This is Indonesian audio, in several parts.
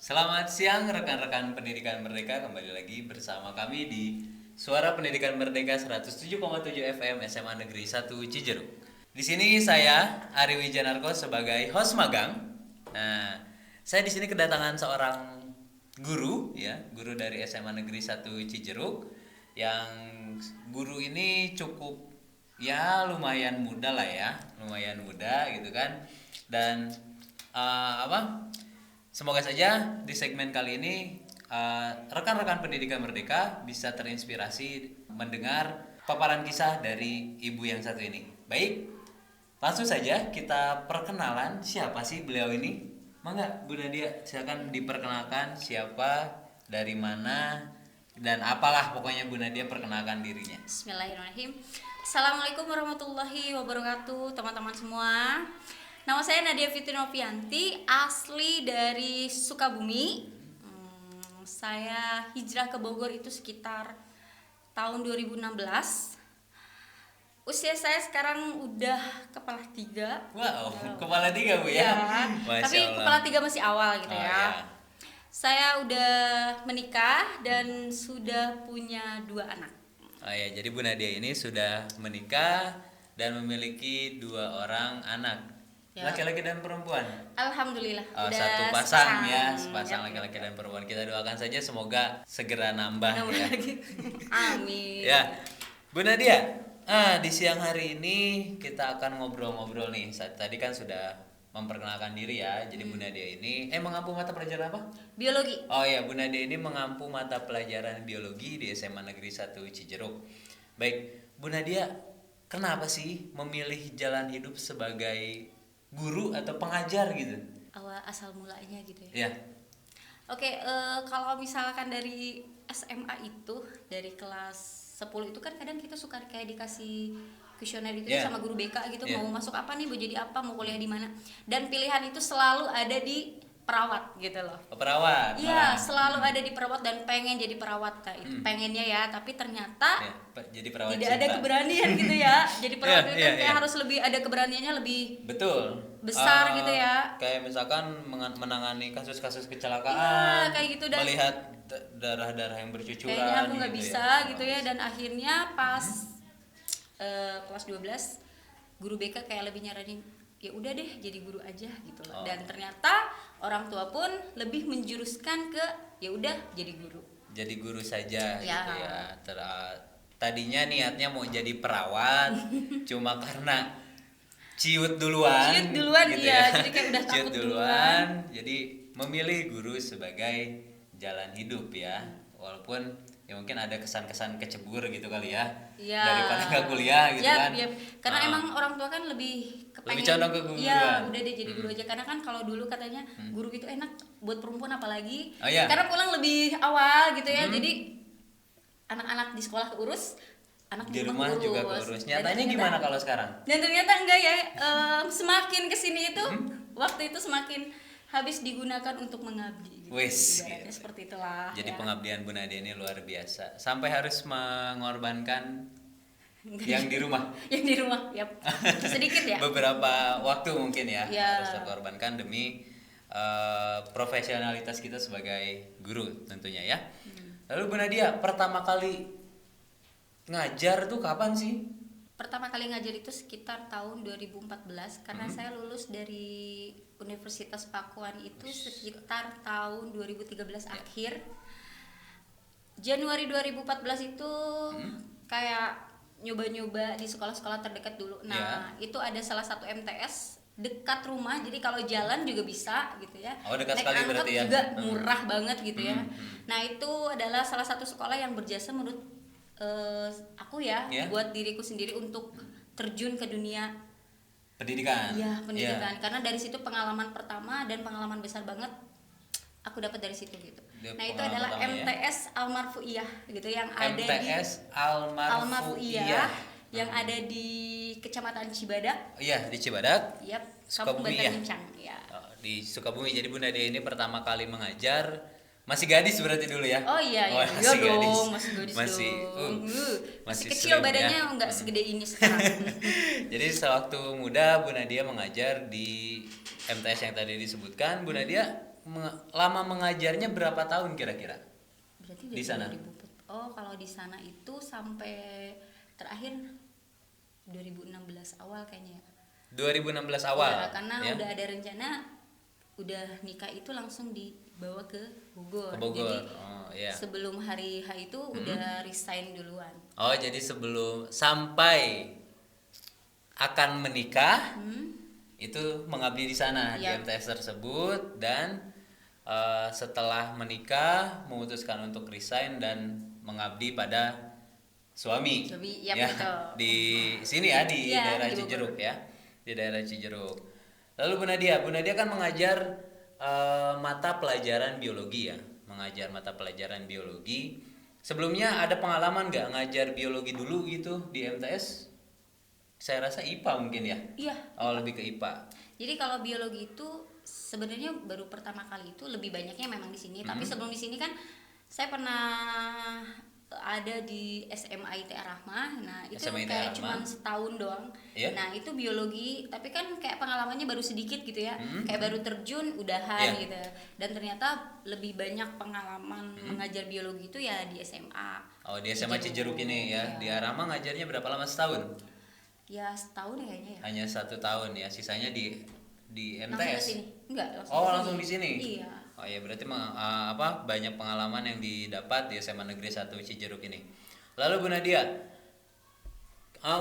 Selamat siang rekan-rekan Pendidikan Merdeka, kembali lagi bersama kami di Suara Pendidikan Merdeka 107,7 FM SMA Negeri 1 Cijeruk. Di sini saya Ari Wijanarko sebagai host magang. Nah, saya di sini kedatangan seorang guru ya, guru dari SMA Negeri 1 Cijeruk yang guru ini cukup ya lumayan muda lah ya, lumayan muda gitu kan. Dan semoga saja di segmen kali ini rekan-rekan Pendidikan Merdeka bisa terinspirasi mendengar paparan kisah dari ibu yang satu ini. Baik, langsung saja kita perkenalan siapa sih beliau ini. Mangga Bu Nadia, silakan diperkenalkan siapa, dari mana, dan apalah pokoknya Bu Nadia perkenalkan dirinya. Bismillahirrahmanirrahim. Assalamualaikum warahmatullahi wabarakatuh, teman-teman semua. Nama saya Nadia Fitri Novianti, asli dari Sukabumi. Saya hijrah ke Bogor itu sekitar tahun 2016. Usia saya sekarang udah kepala 3. Wow, kepala 3 Bu ya. Tapi kepala 3 masih awal gitu ya. Ya. Saya udah menikah dan sudah punya 2 anak. Oh ya, jadi Bu Nadia ini sudah menikah dan memiliki 2 orang anak. Ya. Laki-laki dan perempuan. Alhamdulillah. Oh, udah satu pasang ya, sepasang. sepasang laki-laki dan perempuan. Kita doakan saja semoga segera nambah ya. Lagi. Amin. Ya, Bu Nadia, di siang hari ini kita akan ngobrol-ngobrol nih. Tadi kan sudah memperkenalkan diri ya. Jadi Bu Nadia ini mengampu mata pelajaran apa? Biologi. Oh ya, Bu Nadia ini mengampu mata pelajaran biologi di SMA Negeri 1 Cijeruk. Baik, Bu Nadia, kenapa sih memilih jalan hidup sebagai guru atau pengajar gitu? Awal asal mulanya gitu ya. Ya. Oke, kalau misalkan dari SMA itu dari kelas 10 itu kan kadang kita suka kayak dikasih kuesioner itu Yeah. sama guru BK gitu, Yeah. mau masuk apa nih, mau jadi apa, mau kuliah di mana. Dan pilihan itu selalu ada di perawat gitu loh. Oh, perawat. Iya, selalu ada di perawat dan pengen jadi perawat kayak itu. Pengennya ya, tapi ternyata Ya, jadi perawat tidak cinta. ada keberanian gitu ya. Jadi perawat itu kan kayak Iya. harus lebih ada keberaniannya lebih Betul. besar gitu ya. Kayak misalkan menangani kasus-kasus Iya, kecelakaan, kayak gitu. Dan melihat darah-darah yang bercucuran. kayaknya aku nggak gitu bisa ya. gitu ya. Dan akhirnya pas kelas 12 guru BK kayak lebih nyaranin ya udah deh jadi guru aja gitu loh. Dan ternyata orang tua pun lebih menjuruskan ke ya udah jadi guru. Jadi guru saja Ya. gitu ya. Tadinya niatnya mau jadi perawat, cuma karena ciut duluan. Ciut duluan, gitu iya. ya. Jadi kayak udah Ciut takut duluan. Jadi memilih guru sebagai jalan hidup ya. Walaupun ya mungkin ada kesan-kesan kecebur gitu kali ya. Iya. Daripada nggak kuliah gitu kan. Iya. Karena emang orang tua kan lebih kepengen. Lebih condong ke guruan. Iya, udah deh jadi guru aja. Karena kan kalau dulu katanya guru itu enak buat perempuan apalagi. Oh, iya. Karena pulang lebih awal gitu ya. Jadi anak-anak di sekolah keurus, anak Di rumah juga keurus. Nyatanya gimana kalau sekarang? Dan ternyata enggak ya. Semakin kesini itu waktu itu semakin habis digunakan untuk mengabdi. Wis, Ibaratnya gitu. seperti itulah. Jadi ya. pengabdian Bu Nadia ini luar biasa. Sampai harus mengorbankan yang di rumah. Yang di rumah, yap. Sedikit ya. Beberapa waktu mungkin ya, Ya. harus terkorbankan demi profesionalitas kita sebagai guru tentunya ya. Lalu Bu Nadia, pertama kali ngajar tuh kapan sih? Pertama kali ngajar itu sekitar tahun 2014 karena saya lulus dari Universitas Pakuan itu sekitar tahun 2013 akhir. Januari 2014 itu kayak nyoba-nyoba di sekolah-sekolah terdekat dulu. Nah, itu ada salah satu MTS dekat rumah, jadi kalau jalan juga bisa gitu ya. Oh, dekat Naik sekali angkot berarti ya. juga murah banget gitu ya. Nah, itu adalah salah satu sekolah yang berjasa menurut aku ya, Ya. buat diriku sendiri untuk terjun ke dunia Pendidikan. pendidikan. Karena dari situ pengalaman pertama dan pengalaman besar banget aku dapat dari situ gitu. Itu Nah, itu pengalaman adalah pertama ya. MTS Almarfuiyah gitu yang ada di MTS Almarfuiyah yang ada di Kecamatan Cibadak. Iya, di Cibadak. Yap, Sukabumi Kabupaten ya? Lincang ya. Di Sukabumi. Jadi Bu Nadia ini pertama kali mengajar masih gadis berarti dulu ya? Oh iya, iya, masih iya gadis. dong, masih gadis Masih, dong. masih Masih kecil slim badannya, ya. nggak segede ini sekarang. Jadi sewaktu muda Bu Nadia mengajar di MTS yang tadi disebutkan. Bu Nadia lama mengajarnya berapa tahun kira-kira Berarti di dari sana? 2000. Oh, kalau di sana itu sampai terakhir 2016 awal kayaknya ya. 2016 awal. Ya, karena ya? udah ada rencana udah nikah itu langsung dibawa ke Bogor. Ke Bogor. Jadi Oh, ya. sebelum hari H itu udah resign duluan. Oh, jadi sebelum sampai akan menikah itu mengabdi di sana di Iya. MTS tersebut dan setelah menikah memutuskan untuk resign dan mengabdi pada suami. Suami, iya, ya, betul. di sini ya di Iya, daerah di Bogor. Cijeruk ya. Di daerah Cijeruk. Lalu Bu Nadia kan mengajar mata pelajaran biologi ya, mengajar mata pelajaran biologi. Sebelumnya ada pengalaman nggak ngajar biologi dulu gitu di MTS? Saya rasa IPA mungkin ya. Iya. Oh, lebih ke IPA. Jadi kalau biologi itu sebenarnya baru pertama kali itu lebih banyaknya memang di sini. Tapi sebelum di sini kan saya pernah ada di SMA ITR Rahmah. Nah, itu SMA ITR kayak Rahmah. cuma setahun doang. Iya. Nah, itu biologi, tapi kan kayak pengalamannya baru sedikit gitu ya. Kayak baru terjun udahan Iya. gitu. Dan ternyata lebih banyak pengalaman mengajar biologi itu ya di SMA. Oh, di SMA Cijeruk ini ya. Iya. Di Arama ngajarnya berapa lama, setahun? Ya setahun ya kayaknya ya. Hanya 1 tahun ya. Sisanya di Langsung ke MTS. sini. Enggak, Oh, langsung di sini. Iya. Oh ya, berarti banyak pengalaman yang didapat di SMA Negeri 1 Cijeruk ini. Lalu Bu Nadia,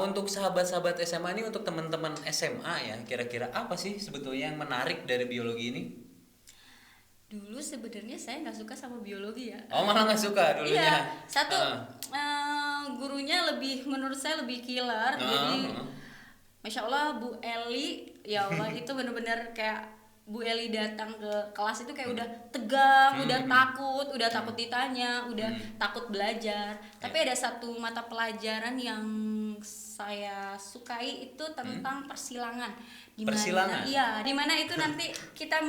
untuk sahabat-sahabat SMA ini, untuk teman-teman SMA ya, kira-kira apa sih sebetulnya yang menarik dari biologi ini? Dulu sebenarnya saya nggak suka sama biologi ya. Oh, malah nggak suka dulunya. Iya, satu Ah. gurunya lebih, menurut saya lebih killer. Jadi Masya Allah Bu Eli, ya Allah itu bener-bener kayak Bu Eli datang ke kelas itu kayak udah tegang, udah takut ditanya, udah takut belajar. Tapi ada satu mata pelajaran yang saya sukai itu tentang persilangan. Persilangan? Iya, di mana itu nanti kita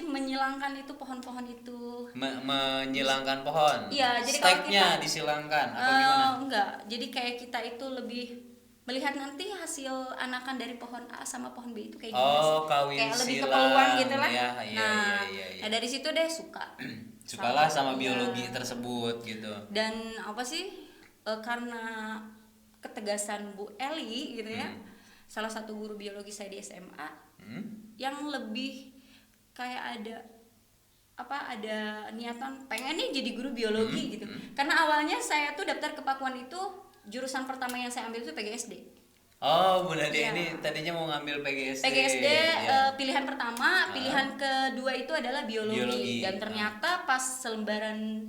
menyilangkan itu pohon-pohon itu. Menyilangkan pohon. Iya, jadi kalau Steknya kita disilangkan apa gimana? Enggak, jadi kayak kita itu lebih melihat nanti hasil anakan dari pohon A sama pohon B itu kayak gimana sih? Kawin Kayak lebih ke silang. peluang gitu lah. Iya, Nah, dari situ deh suka. Sukalah sama Iya. biologi tersebut gitu. Dan apa sih? Karena ketegasan Bu Eli gitu ya. Salah satu guru biologi saya di SMA yang lebih kayak ada niatan pengen nih jadi guru biologi gitu. Karena awalnya saya tuh daftar ke Pakuan itu jurusan pertama yang saya ambil itu PGSD. Oh, Bu Nadia Iya. ini tadinya mau ngambil PGSD. PGSD ya. pilihan pertama, pilihan kedua itu adalah biologi. Dan ternyata pas selembaran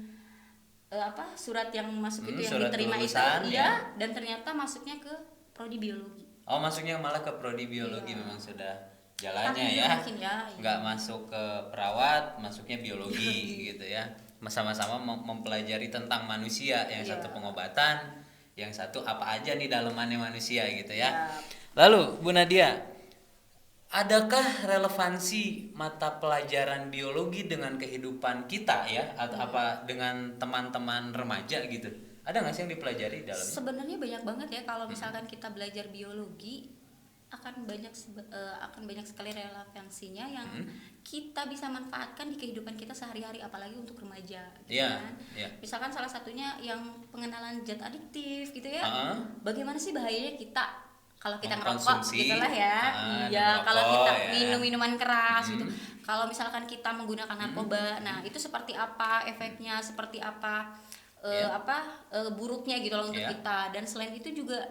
surat yang masuk itu yang surat diterima itu kelulusan, iya, dan ternyata masuknya ke prodi biologi. Oh, masuknya malah ke prodi biologi. Iya. Memang sudah jalannya Takdir ya. mungkin ya, iya. Nggak masuk ke perawat, masuknya biologi gitu ya. Sama-sama mempelajari tentang manusia, yang Iya. satu pengobatan, yang satu apa aja nih dalemannya manusia gitu ya. Iya. Lalu Bu Nadia, adakah relevansi mata pelajaran biologi dengan kehidupan kita ya, atau apa dengan teman-teman remaja gitu? Ada nggak sih yang dipelajari dalamnya? Sebenarnya banyak banget ya kalau misalkan kita belajar biologi akan banyak sekali relevansinya yang kita bisa manfaatkan di kehidupan kita sehari-hari, apalagi untuk remaja gitu Iya, kan. iya. Misalkan salah satunya yang pengenalan zat adiktif gitu ya. Heeh. Bagaimana sih bahayanya kita kalau kita ngerokok Mengkonsumsi, gitulah ya. Iya, merokok, kalau kita ya. minum minuman keras gitu. Kalau misalkan kita menggunakan narkoba, nah itu seperti apa efeknya, seperti apa Iya. buruknya gitu loh untuk Iya. kita. Dan selain itu juga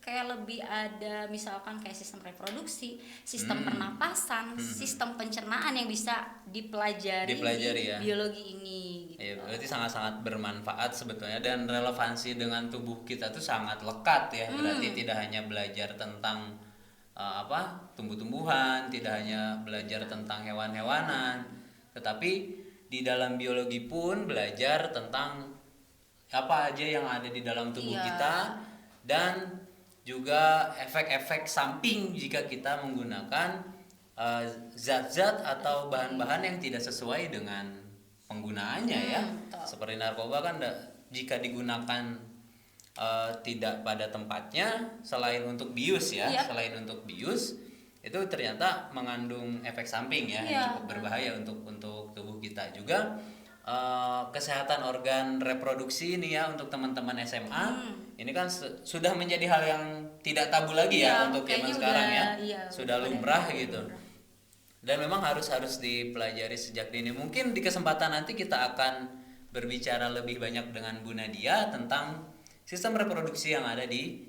kayak lebih ada misalkan kayak sistem reproduksi, sistem pernapasan, sistem pencernaan yang bisa dipelajari Dipelajari di ya. biologi ini gitu. Ya, berarti sangat-sangat bermanfaat sebetulnya, dan relevansi dengan tubuh kita tuh sangat lekat ya. Berarti tidak hanya belajar tentang tumbuh-tumbuhan, tidak hanya belajar tentang hewan-hewanan, tetapi di dalam biologi pun belajar tentang apa aja yang ada di dalam tubuh Iya. kita, dan juga efek-efek samping jika kita menggunakan zat-zat atau bahan-bahan yang tidak sesuai dengan penggunaannya ya. betul. Seperti narkoba kan jika digunakan tidak pada tempatnya, selain untuk bius ya, Iya. selain untuk bius, itu ternyata mengandung efek samping ya, yang Iya. cukup berbahaya untuk tubuh kita juga. Kesehatan organ reproduksi ini ya untuk teman-teman SMA ini kan sudah menjadi hal yang tidak tabu lagi ya Iya, untuk zaman kayaknya sekarang udah, ya, iya, sudah udah lumrah pada gitu. lumrah. Dan memang harus dipelajari sejak dini. Mungkin di kesempatan nanti kita akan berbicara lebih banyak dengan Bu Nadia tentang sistem reproduksi yang ada di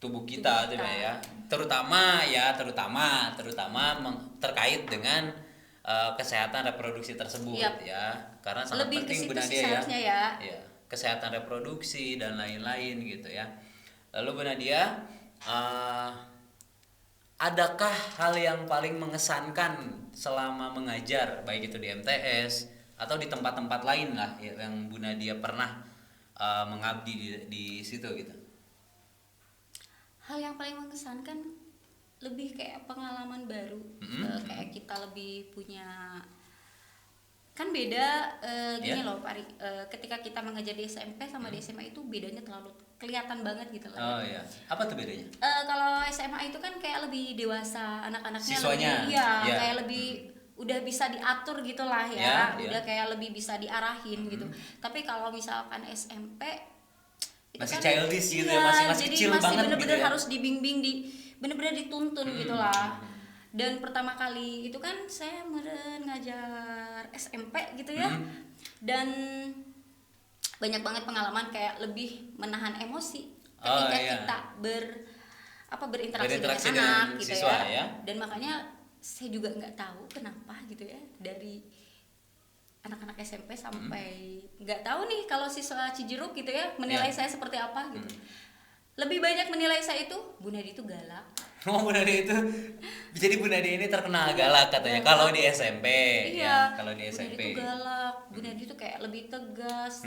tubuh kita, Tubuh kita. ya. Terutama terkait dengan kesehatan reproduksi tersebut Yap. ya. Karena sangat Lebih ke penting Bu situ sih Nadia ya. seharusnya ya. Ya, kesehatan reproduksi dan lain-lain gitu ya. Lalu Bu Nadia, adakah hal yang paling mengesankan selama mengajar, baik itu di MTS atau di tempat-tempat lain lah yang Bu Nadia pernah mengabdi di situ gitu? Hal yang paling mengesankan lebih kayak pengalaman baru. Kayak kita lebih punya, kan beda gini Yeah. loh Pak Ari, ketika kita mengajar di SMP sama di SMA itu bedanya terlalu kelihatan banget gitu loh. Oh iya, apa tuh bedanya? Kalau SMA itu kan kayak lebih dewasa, anak-anaknya Siswanya, lebih, iya, ya. kayak lebih udah bisa diatur gitulah Ya, ya, ya. udah kayak lebih bisa diarahin gitu. Tapi kalau misalkan SMP itu Masih kan, childish gitu ya, iya, masih jadi kecil masih banget bener-bener gitu ya. harus dibimbing, bener-bener dituntun gitulah. Dan pertama kali itu kan saya ngajar SMP gitu ya, dan banyak banget pengalaman kayak lebih menahan emosi Oh, ketika iya. kita berinteraksi Berinteraksi dengan anak dengan gitu siswa, ya. ya. Dan makanya saya juga nggak tahu kenapa gitu ya, dari anak-anak SMP sampai nggak tahu nih kalau siswa Cijeruk gitu ya menilai Iya. saya seperti apa gitu. Lebih banyak menilai saya itu Bu Nadia itu galak. Oh, Bu Nadia itu, jadi Bu Nadia ini terkenal galak katanya kalau di SMP ya, kalau di Bu Nadia SMP. itu galak, Bu Nadia itu kayak lebih tegas,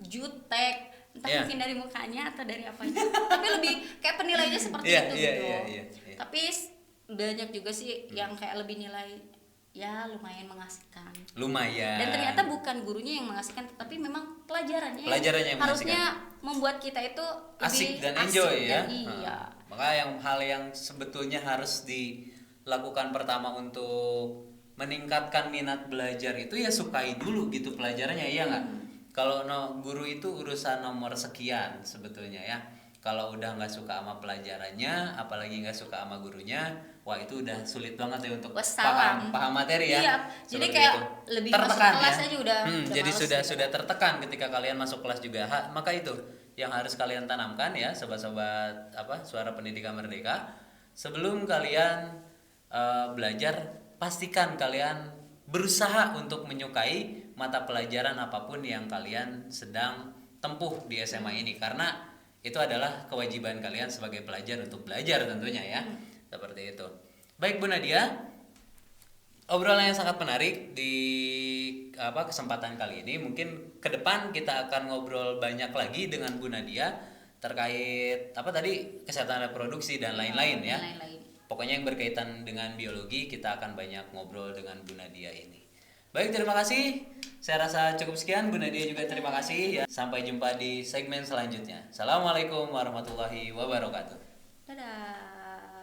jutek, entah Iya. mungkin dari mukanya atau dari apanya. Tapi lebih kayak penilaiannya seperti Iya, itu iya, gitu. iya. Tapi banyak juga sih yang kayak lebih nilai ya lumayan mengasihkan. Lumayan. Dan ternyata bukan gurunya yang mengasihkan, tapi memang pelajarannya Pelajarannya yang harusnya membuat kita itu asik lebih dan asik enjoy ya. dan iya. Maka hal yang sebetulnya harus dilakukan pertama untuk meningkatkan minat belajar itu ya sukai dulu gitu pelajarannya, iya nggak? Kalau guru itu urusan nomor sekian sebetulnya ya. Kalau udah nggak suka sama pelajarannya, apalagi nggak suka sama gurunya, wah itu udah sulit banget ya untuk Wassalam. paham materi ya. Iya, jadi Seperti kayak itu. lebih Tertekan masuk kelas ya. aja udah Jadi males sudah gitu. tertekan ketika kalian masuk kelas juga. Maka itu yang harus kalian tanamkan ya, sobat-sobat Suara Pendidikan Merdeka. Sebelum kalian belajar, pastikan kalian berusaha untuk menyukai mata pelajaran apapun yang kalian sedang tempuh di SMA ini, karena itu adalah kewajiban kalian sebagai pelajar untuk belajar tentunya ya. Seperti itu. Baik Bu Nadia, obrolan yang sangat menarik di kesempatan kali ini. Mungkin ke depan kita akan ngobrol banyak lagi dengan Bu Nadia terkait kesehatan reproduksi dan lain-lain ya. Dan lain-lain. Pokoknya yang berkaitan dengan biologi kita akan banyak ngobrol dengan Bu Nadia ini. Baik, terima kasih. Saya rasa cukup sekian. Bu Nadia juga terima kasih ya. Sampai jumpa di segmen selanjutnya. Assalamualaikum warahmatullahi wabarakatuh. Dadah.